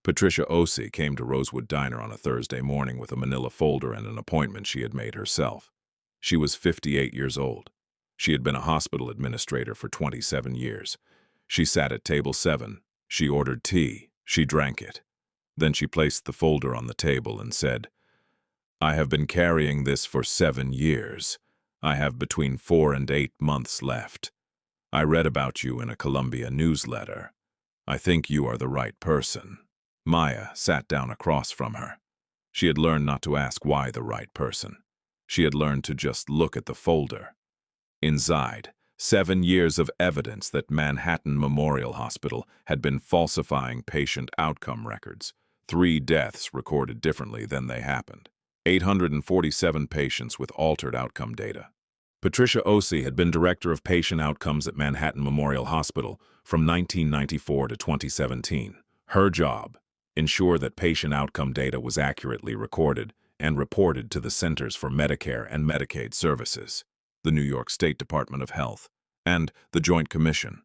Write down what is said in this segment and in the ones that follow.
Patricia Osei came to Rosewood Diner on a Thursday morning with a manila folder and an appointment she had made herself. She was 58 years old. She had been a hospital administrator for 27 years. She sat at table 7. She ordered tea. She drank it. Then she placed the folder on the table and said, "I have been carrying this for 7 years. I have between 4 and 8 months left. I read about you in a Columbia newsletter. I think you are the right person." Maya sat down across from her. She had learned not to ask why the right person. She had learned to just look at the folder. Inside, 7 years of evidence that Manhattan Memorial Hospital had been falsifying patient outcome records. 3 deaths recorded differently than they happened. 847 patients with altered outcome data. Patricia Osei had been Director of Patient Outcomes at Manhattan Memorial Hospital from 1994 to 2017. Her job: ensure that patient outcome data was accurately recorded and reported to the Centers for Medicare and Medicaid Services, the New York State Department of Health, and the Joint Commission.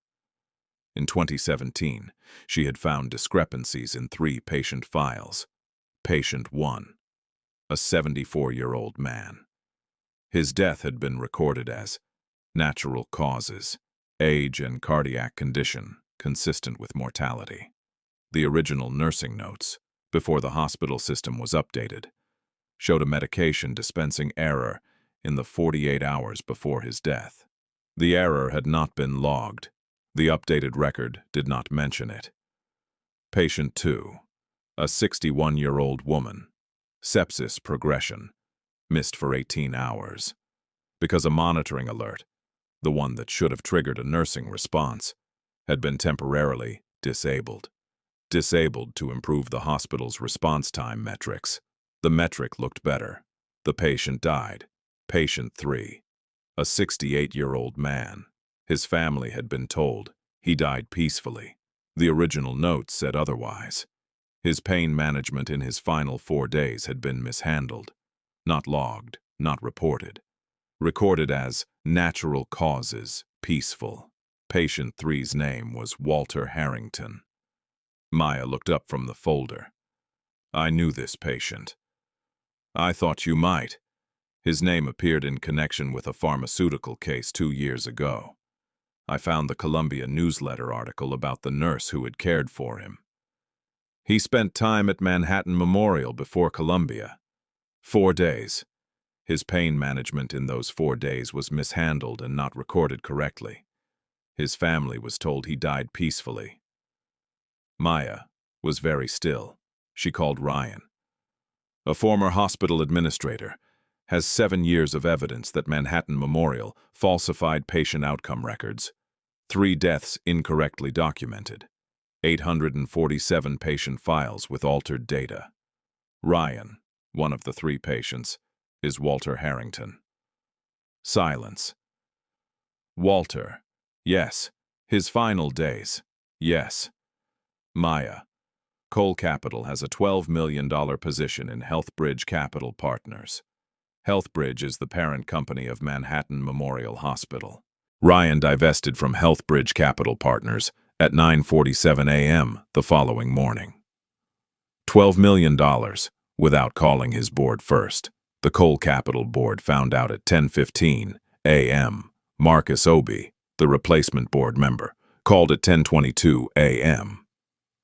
In 2017, she had found discrepancies in 3 patient files. Patient 1, a 74-year-old man. His death had been recorded as natural causes, age and cardiac condition consistent with mortality. The original nursing notes, before the hospital system was updated, showed a medication dispensing error in the 48 hours before his death. The error had not been logged. The updated record did not mention it. Patient 2, a 61-year-old woman. Sepsis progression, missed for 18 hours. Because a monitoring alert, the one that should have triggered a nursing response, had been temporarily disabled. Disabled to improve the hospital's response time metrics. The metric looked better. The patient died. Patient 3, a 68-year-old man. His family had been told he died peacefully. The original notes said otherwise. His pain management in his final 4 days had been mishandled. Not logged, not reported. Recorded as natural causes, peaceful. Patient 3's name was Walter Harrington. Maya looked up from the folder. "I knew this patient." "I thought you might. His name appeared in connection with a pharmaceutical case 2 years ago. I found the Columbia newsletter article about the nurse who had cared for him. He spent time at Manhattan Memorial before Columbia. 4 days. His pain management in those 4 days was mishandled and not recorded correctly. His family was told he died peacefully." Maya was very still. She called Ryan. "A former hospital administrator, has 7 years of evidence that Manhattan Memorial falsified patient outcome records. 3 deaths incorrectly documented. 847 patient files with altered data. Ryan, one of the 3 patients, is Walter Harrington." Silence. "Walter. Yes. His final days. Yes." Maya. Cole Capital has a $12 million position in HealthBridge Capital Partners. HealthBridge is the parent company of Manhattan Memorial Hospital. Ryan divested from HealthBridge Capital Partners at 9:47 a.m. the following morning. $12 million, without calling his board first. The Cole Capital board found out at 10:15 a.m. Marcus Obi, the replacement board member, called at 10:22 a.m.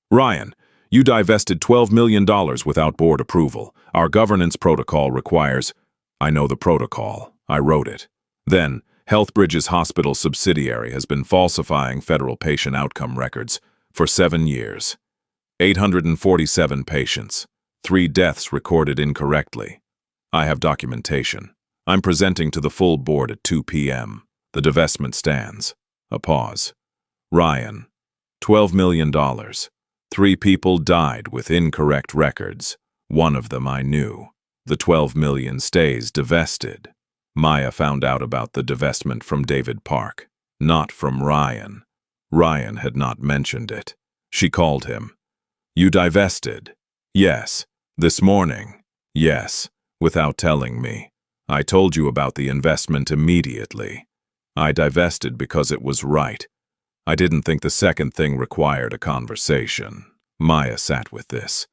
"Ryan, you divested $12 million without board approval. Our governance protocol requires—" "I know the protocol. I wrote it." "Then, HealthBridge's hospital subsidiary has been falsifying federal patient outcome records for 7 years. 847 patients. 3 deaths recorded incorrectly. I have documentation. I'm presenting to the full board at 2 p.m. The divestment stands." A pause. "Ryan, $12 million. 3 people died with incorrect records. One of them I knew. The $12 million stays divested." Maya found out about the divestment from David Park, not from Ryan. Ryan had not mentioned it. She called him. "You divested?" "Yes." "This morning?" "Yes." "Without telling me." "I told you about the investment immediately. I divested because it was right. I didn't think the second thing required a conversation." Maya sat with this.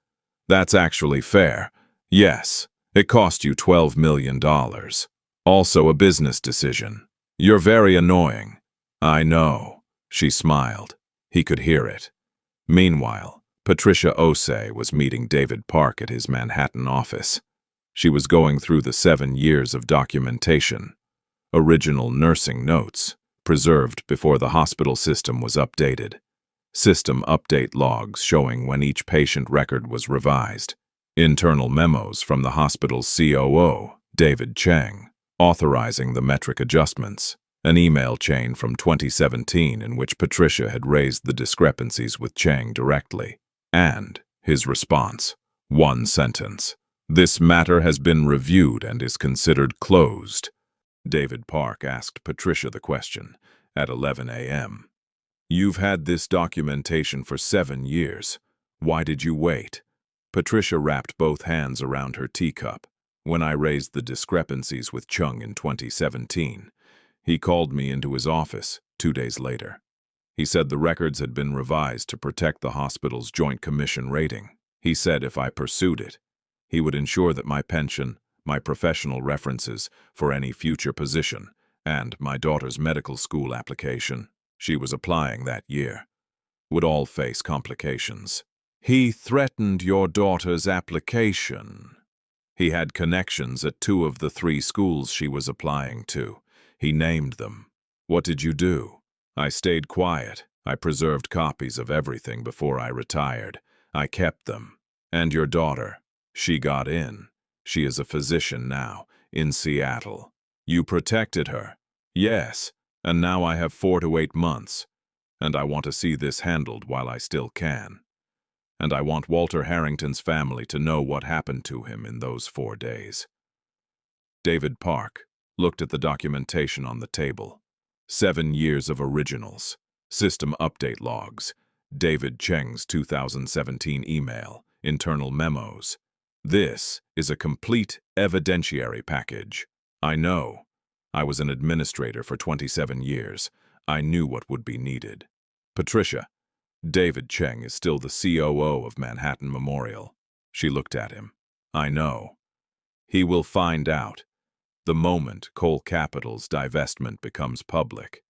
That's actually fair. Yes, it cost you $12 million. Also a business decision. You're very annoying. I know. She smiled. He could hear it. Meanwhile, Patricia Osei was meeting David Park at his Manhattan office. She was going through the 7 years of documentation, original nursing notes, preserved before the hospital system was updated, system update logs showing when each patient record was revised, internal memos from the hospital's COO, David Chang, authorizing the metric adjustments, an email chain from 2017 in which Patricia had raised the discrepancies with Chang directly, and his response, one sentence. This matter has been reviewed and is considered closed. David Park asked Patricia the question at 11 a.m. You've had this documentation for 7 years. Why did you wait? Patricia wrapped both hands around her teacup. When I raised the discrepancies with Chung in 2017, he called me into his office 2 days later. He said the records had been revised to protect the hospital's Joint Commission rating. He said if I pursued it, he would ensure that my pension, my professional references for any future position, and my daughter's medical school application, she was applying that year, would all face complications. He threatened your daughter's application. He had connections at 2 of the 3 schools she was applying to. He named them. What did you do? I stayed quiet. I preserved copies of everything before I retired. I kept them. And your daughter, she got in. She is a physician now, in Seattle. You protected her. Yes, and now I have 4 to 8 months. And I want to see this handled while I still can. And I want Walter Harrington's family to know what happened to him in those 4 days. David Park looked at the documentation on the table. 7 years of originals, system update logs, David Cheng's 2017 email, internal memos. This is a complete evidentiary package. I know. I was an administrator for 27 years. I knew what would be needed. Patricia, David Cheng is still the COO of Manhattan Memorial. She looked at him. I know. He will find out. The moment Cole Capital's divestment becomes public.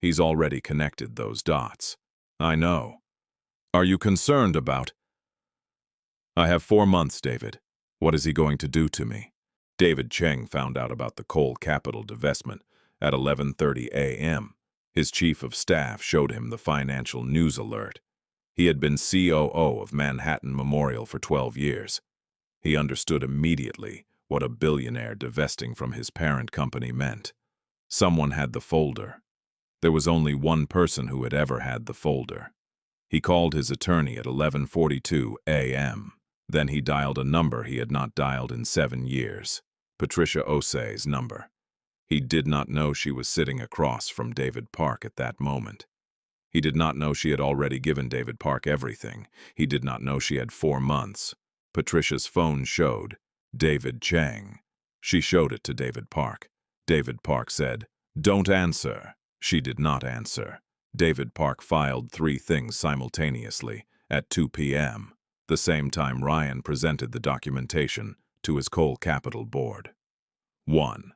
He's already connected those dots. I know. Are you concerned about? I have 4 months, David. What is he going to do to me? David Cheng found out about the Cole Capital divestment at 11:30 a.m. His chief of staff showed him the financial news alert. He had been COO of Manhattan Memorial for 12 years. He understood immediately what a billionaire divesting from his parent company meant. Someone had the folder. There was only one person who had ever had the folder. He called his attorney at 11:42 a.m. Then he dialed a number he had not dialed in 7 years, Patricia Osei's number. He did not know she was sitting across from David Park at that moment. He did not know she had already given David Park everything. He did not know she had 4 months. Patricia's phone showed David Chang. She showed it to David Park. David Park said, "Don't answer." She did not answer. David Park filed 3 things simultaneously at 2 p.m., the same time Ryan presented the documentation to his Cole Capital board. 1.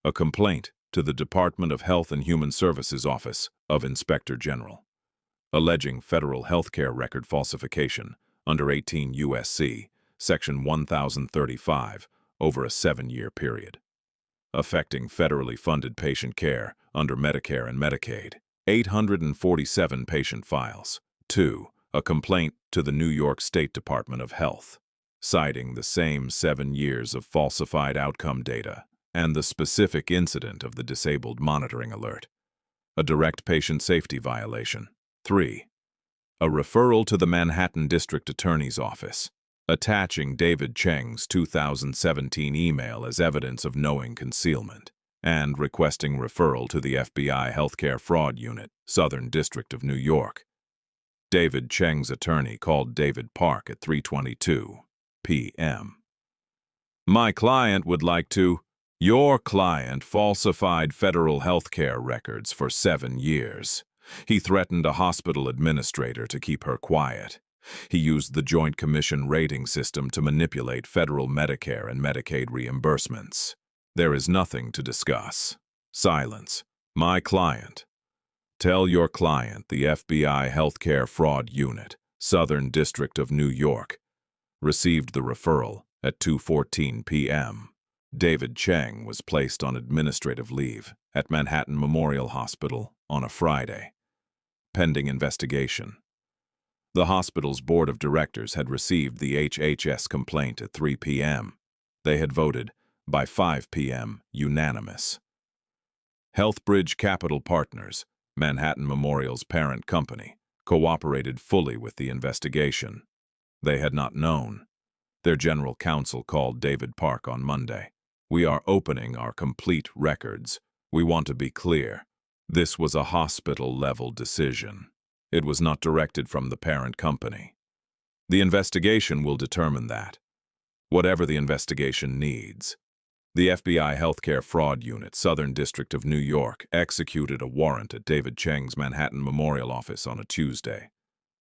A complaint to the Department of Health and Human Services Office of Inspector General, alleging federal healthcare record falsification under 18 U.S.C. Section 1035 over a 7-year period, affecting federally funded patient care under Medicare and Medicaid, 847 patient files. 2. A complaint to the New York State Department of Health, citing the same 7 years of falsified outcome data and the specific incident of the disabled monitoring alert, a direct patient safety violation. 3. A referral to the Manhattan District Attorney's Office, attaching David Cheng's 2017 email as evidence of knowing concealment, and requesting referral to the FBI Healthcare Fraud Unit, Southern District of New York. David Cheng's attorney called David Park at 3:22 p.m. My client would like to. Your client falsified federal healthcare records for 7 years. He threatened a hospital administrator to keep her quiet. He used the Joint Commission rating system to manipulate federal Medicare and Medicaid reimbursements. There is nothing to discuss. Silence. My client. Tell your client the FBI Healthcare Fraud Unit, Southern District of New York, received the referral at 2:14 p.m. David Cheng was placed on administrative leave at Manhattan Memorial Hospital on a Friday, pending investigation. The hospital's board of directors had received the HHS complaint at 3 p.m. They had voted, by 5 p.m., unanimous. Healthbridge Capital Partners, Manhattan Memorial's parent company, cooperated fully with the investigation. They had not known. Their general counsel called David Park on Monday. We are opening our complete records. We want to be clear. This was a hospital-level decision. It was not directed from the parent company. The investigation will determine that. Whatever the investigation needs. The FBI Healthcare Fraud Unit, Southern District of New York, executed a warrant at David Cheng's Manhattan Memorial office on a Tuesday.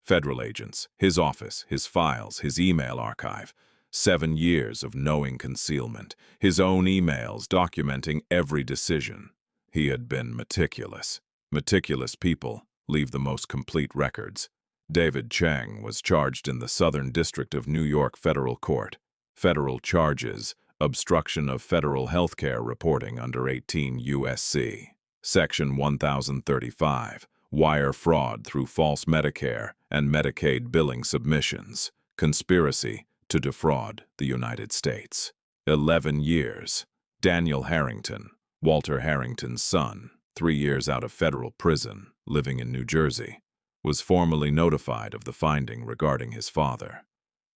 Federal agents, his office, his files, his email archive, 7 years of knowing concealment, his own emails documenting every decision. He had been meticulous. Meticulous people leave the most complete records. David Cheng was charged in the Southern District of New York Federal Court. Federal charges: obstruction of federal healthcare reporting under 18 U.S.C. Section 1035, wire fraud through false Medicare and Medicaid billing submissions, conspiracy to defraud the United States. 11 years. Daniel Harrington, Walter Harrington's son, 3 years out of federal prison, living in New Jersey, was formally notified of the finding regarding his father.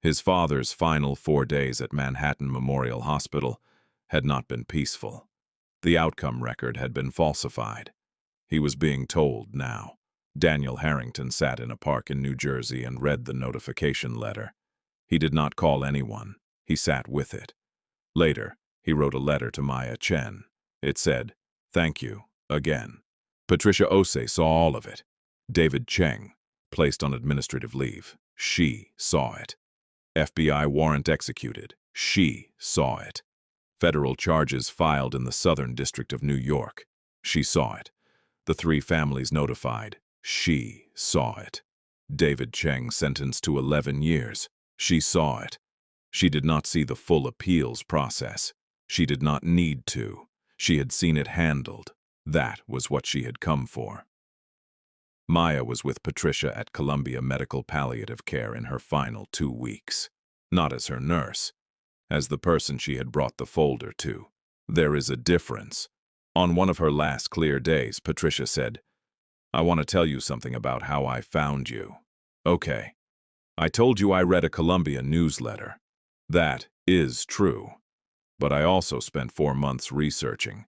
His father's final 4 days at Manhattan Memorial Hospital had not been peaceful. The outcome record had been falsified. He was being told now. Daniel Harrington sat in a park in New Jersey and read the notification letter. He did not call anyone. He sat with it. Later, he wrote a letter to Maya Chen. It said, "Thank you, again." Patricia Osei saw all of it. David Cheng, placed on administrative leave. She saw it. FBI warrant executed. She saw it. Federal charges filed in the Southern District of New York. She saw it. The 3 families notified. She saw it. David Cheng sentenced to 11 years. She saw it. She did not see the full appeals process. She did not need to. She had seen it handled. That was what she had come for. Maya was with Patricia at Columbia Medical Palliative Care in her final 2 weeks. Not as her nurse, as the person she had brought the folder to. There is a difference. On one of her last clear days, Patricia said, "I want to tell you something about how I found you." Okay. I told you I read a Columbia newsletter. That is true. But I also spent 4 months researching.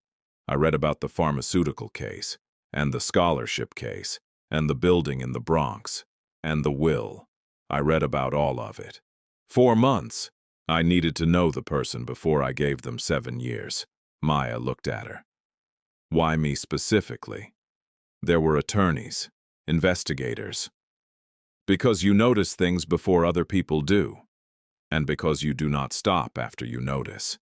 I read about the pharmaceutical case, and the scholarship case, and the building in the Bronx, and the will. I read about all of it. 4 months. I needed to know the person before I gave them 7 years. Maya looked at her. Why me specifically? There were attorneys, investigators. Because you notice things before other people do, and because you do not stop after you notice.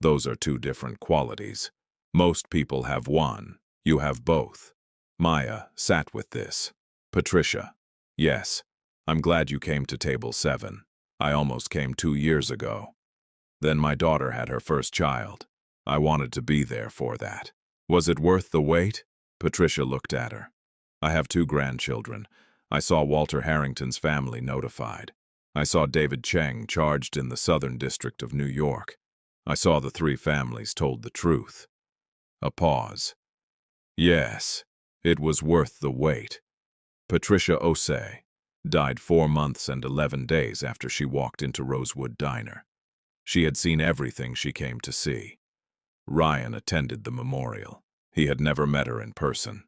Those are 2 different qualities. Most people have one. You have both. Maya sat with this. Patricia. Yes, I'm glad you came to table 7. I almost came 2 years ago. Then my daughter had her first child. I wanted to be there for that. Was it worth the wait? Patricia looked at her. I have 2 grandchildren. I saw Walter Harrington's family notified. I saw David Cheng charged in the Southern District of New York. I saw the 3 families told the truth. A pause. Yes, it was worth the wait. Patricia Osei died 4 months and 11 days after she walked into Rosewood Diner. She had seen everything she came to see. Ryan attended the memorial. He had never met her in person.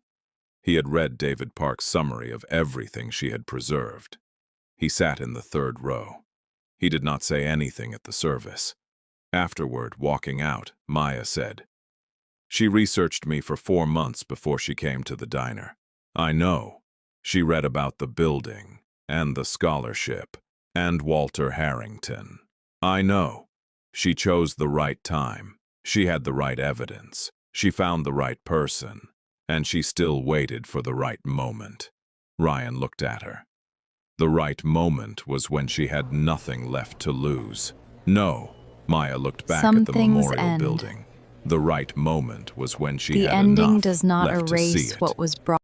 He had read David Park's summary of everything she had preserved. He sat in the 3rd row. He did not say anything at the service. Afterward, walking out, Maya said, "She researched me for 4 months before she came to the diner. I know. She read about the building. and the scholarship, and Walter Harrington. I know. She chose the right time. She had the right evidence. She found the right person. And she still waited for the right moment. Ryan looked at her. The right moment was when she had nothing left to lose. No, Maya looked back Some at the things memorial end. building. The right moment was when she The had ending enough does not left to see erase it. what was brought.